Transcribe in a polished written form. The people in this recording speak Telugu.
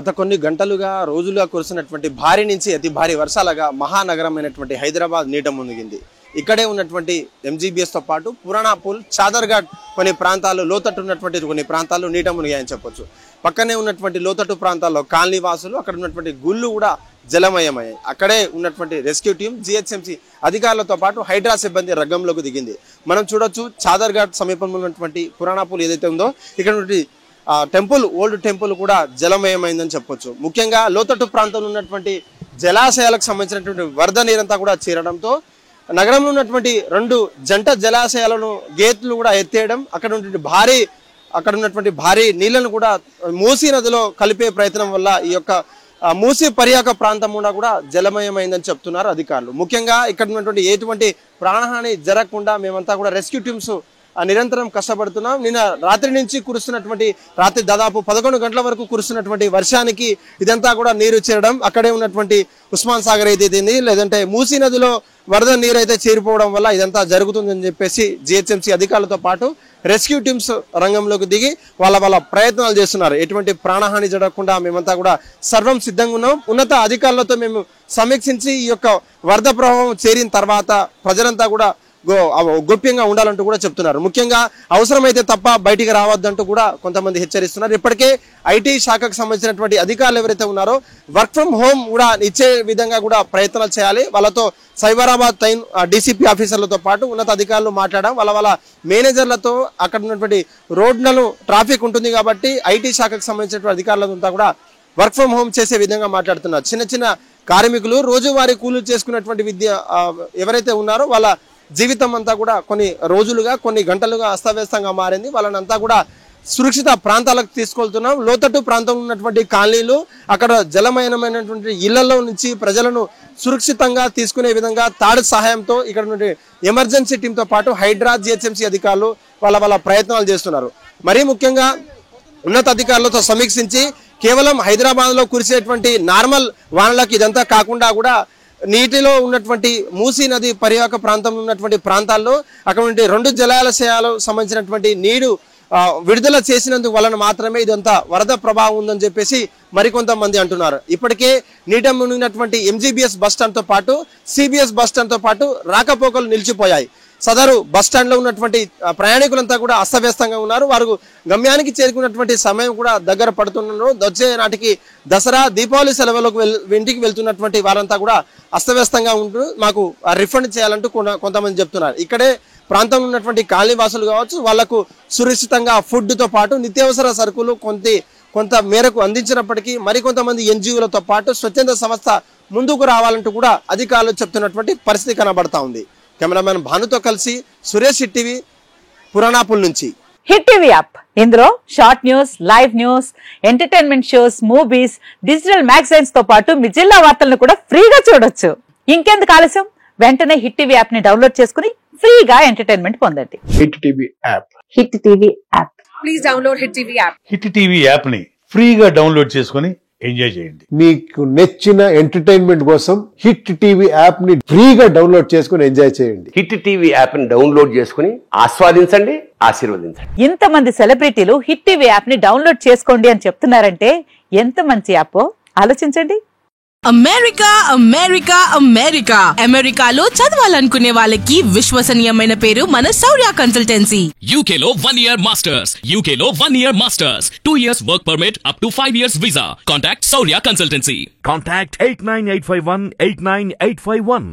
గత కొన్ని గంటలుగా రోజులుగా కురిసినటువంటి భారీ నుంచి అతి భారీ వర్షాలుగా మహానగరమైనటువంటి హైదరాబాద్ నీట మునిగింది. ఇక్కడే ఉన్నటువంటి ఎంజీబీఎస్ తో పాటు పురాణాపూల్, చాదర్ఘాట్ కొన్ని ప్రాంతాలు, లోతట్టు ఉన్నటువంటి కొన్ని ప్రాంతాలు నీట మునిగాయని చెప్పొచ్చు. పక్కనే ఉన్నటువంటి లోతట్టు ప్రాంతాల్లో కాలనీ వాసులు, అక్కడ ఉన్నటువంటి గుళ్ళు కూడా జలమయమయ్యాయి. అక్కడే ఉన్నటువంటి రెస్క్యూ టీం, జిహెచ్ఎంసీ అధికారులతో పాటు హైడ్రా సిబ్బంది రంగంలోకి దిగింది. మనం చూడొచ్చు చాదర్ఘాట్ సమీపంలో ఉన్నటువంటి పురాణాపూల్ ఏదైతే ఉందో ఇక్కడ టెంపుల్, ఓల్డ్ టెంపుల్ కూడా జలమయమైందని చెప్పొచ్చు. ముఖ్యంగా లోతట్టు ప్రాంతంలో ఉన్నటువంటి జలాశయాలకు సంబంధించినటువంటి వరద నీరంతా కూడా చేరడంతో నగరంలో ఉన్నటువంటి 2 జంట జలాశయాలను గేట్లు కూడా ఎత్తేయడం, అక్కడ ఉన్నటువంటి భారీ నీళ్లను కూడా మూసీ నదిలో కలిపే ప్రయత్నం వల్ల ఈ యొక్క మూసీ పర్యాక ప్రాంతం కూడా జలమయమైందని చెప్తున్నారు అధికారులు. ముఖ్యంగా ఇక్కడ ఉన్నటువంటి ఎటువంటి ప్రాణహాని జరగకుండా మేమంతా కూడా రెస్క్యూ టీమ్స్ నిరంతరం కష్టపడుతున్నాం. నిన్న రాత్రి నుంచి కురుస్తున్నటువంటి, రాత్రి దాదాపు 11 గంటల వరకు కురుస్తున్నటువంటి వర్షానికి ఇదంతా కూడా నీరు చేరడం, అక్కడే ఉన్నటువంటి ఉస్మాన్ సాగర్ అయితే లేదంటే మూసీ నదిలో వరద నీరు అయితే చేరిపోవడం వల్ల ఇదంతా జరుగుతుందని చెప్పేసి జిహెచ్ఎంసీ అధికారులతో పాటు రెస్క్యూ టీమ్స్ రంగంలోకి దిగి వాళ్ళ ప్రయత్నాలు చేస్తున్నారు. ఎటువంటి ప్రాణహాని జరగకుండా మేమంతా కూడా సర్వం సిద్ధంగా ఉన్నాం. ఉన్నత అధికారులతో మేము సమీక్షించి ఈ యొక్క వరద ప్రభావం చేరిన తర్వాత ప్రజలంతా కూడా గోప్యంగా ఉండాలంటూ కూడా చెప్తున్నారు. ముఖ్యంగా అవసరమైతే తప్ప బయటికి రావద్దంటూ కూడా కొంతమంది హెచ్చరిస్తున్నారు. ఇప్పటికే ఐటీ శాఖకు సంబంధించినటువంటి అధికారులు ఎవరైతే ఉన్నారో వర్క్ ఫ్రం హోమ్ కూడా ఇచ్చే విధంగా కూడా ప్రయత్నాలు చేయాలి. వాళ్ళతో సైబరాబాద్ డీసీపీ ఆఫీసర్లతో పాటు ఉన్నత అధికారులు మాట్లాడడం, వాళ్ళ మేనేజర్లతో అక్కడ ఉన్నటువంటి రోడ్లను ట్రాఫిక్ ఉంటుంది కాబట్టి ఐటీ శాఖకు సంబంధించినటువంటి అధికారులంతా కూడా వర్క్ ఫ్రం హోమ్ చేసే విధంగా మాట్లాడుతున్నారు. చిన్న కార్మికులు రోజువారీ కూలీలు చేసుకున్నటువంటి ఎవరైతే ఉన్నారో వాళ్ళ జీవితం అంతా కూడా కొన్ని రోజులుగా, కొన్ని గంటలుగా అస్తవ్యస్తంగా మారింది. వాళ్ళనంతా కూడా సురక్షిత ప్రాంతాలకు తీసుకెళ్తున్నాం. లోతట్టు ప్రాంతంలో ఉన్నటువంటి కాలనీలు, అక్కడ జలమయమైనటువంటి ఇళ్లలో నుంచి ప్రజలను సురక్షితంగా తీసుకునే విధంగా తాడు సహాయంతో ఇక్కడ నుండి ఎమర్జెన్సీ టీంతో పాటు హైడ్రా, జిహెచ్ఎంసీ అధికారులు వాళ్ళ ప్రయత్నాలు చేస్తున్నారు. మరీ ముఖ్యంగా ఉన్నత అధికారులతో సమీక్షించి కేవలం హైదరాబాద్ లో కురిసేటువంటి నార్మల్ వానలకు ఇదంతా కాకుండా కూడా నీటిలో ఉన్నటువంటి మూసీ నది పరివాహక ప్రాంతంలో ఉన్నటువంటి ప్రాంతాల్లో అక్కడ 2 జలాశయాలకు సంబంధించినటువంటి నీరు విడుదల చేసినందుకు వలన మాత్రమే ఇదంతా వరద ప్రభావం ఉందని చెప్పేసి మరికొంతమంది అంటున్నారు. ఇప్పటికే నీట మునిగినటువంటి ఎంజీబీఎస్ బస్టాండ్ తో పాటు సిబిఎస్ బస్టాండ్ తో పాటు రాకపోకలు నిలిచిపోయాయి. సదరు బస్టాండ్ లో ఉన్నటువంటి ప్రయాణికులంతా కూడా అస్తవ్యస్తంగా ఉన్నారు. వారు గమ్యానికి చేరుకున్నటువంటి సమయం కూడా దగ్గర పడుతున్నారు. వచ్చే నాటికి దసరా, దీపావళి సెలవులకు ఇంటికి వెళ్తున్నటువంటి వారంతా కూడా అస్తవ్యస్తంగా ఉంటూ మాకు రిఫండ్ చేయాలంటూ కొంతమంది చెప్తున్నారు. ఇక్కడే ప్రాంతంలో ఉన్నటువంటి కాలనీ వాసులు కావచ్చు, వాళ్లకు సురక్షితంగా ఫుడ్ తో పాటు నిత్యావసర సరుకులు కొంత మేరకు అందించినప్పటికీ మరికొంతమంది ఎన్జిఓలతో పాటు స్వచ్ఛంద సంస్థ ముందుకు రావాలంటూ కూడా అధికారులు చెప్తున్నటువంటి పరిస్థితి కనబడతా ఉంది. కెమెరామెన్ భానుతో కలిసి సురేష్, హిట్ టీవీ, పురాణాపూల్ నుంచి. హిట్ టీవీ యాప్, ఇందులో short news, live news, entertainment shows, movies, digital magazines తో పాటు మీ జిల్లా వార్తలను కూడా ఫ్రీగా చూడొచ్చు. ఇంకెందుకు ఆలస్యం, వెంటనే హిట్ టీవీ యాప్ ని డౌన్లోడ్ చేసుకుని ఫ్రీగా ఎంటర్టైన్మెంట్ పొందండి. Hit TV app, hit TV app, please download hit TV app. Hit TV app ని ఫ్రీగా డౌన్లోడ్ చేసుకుని ఎంజాయ్ చేయండి. మీకు నచ్చిన ఎంటర్టైన్మెంట్ కోసం హిట్ టీవీ యాప్ ని ఫ్రీగా డౌన్లోడ్ చేసుకుని ఎంజాయ్ చేయండి. హిట్ టీవీ యాప్ ని డౌన్లోడ్ చేసుకుని ఆస్వాదించండి, ఆశీర్వదించండి. ఇంతమంది సెలబ్రిటీలు హిట్ టీవీ యాప్ ని డౌన్లోడ్ చేసుకోండి అని చెప్తున్నారంటే ఎంత మంచి యాప్ ఆలోచించండి. అమెరికా అమెరికాలో చదవాలనుకునే వాళ్ళకి విశ్వసనీయమైన పేరు మన శౌర్య కన్సల్టెన్సీ. UK లో 1 year masters, UK లో 1 year masters, 2 years work permit up to 5 years visa. Contact Saurya Consultancy. Contact 89851 89851.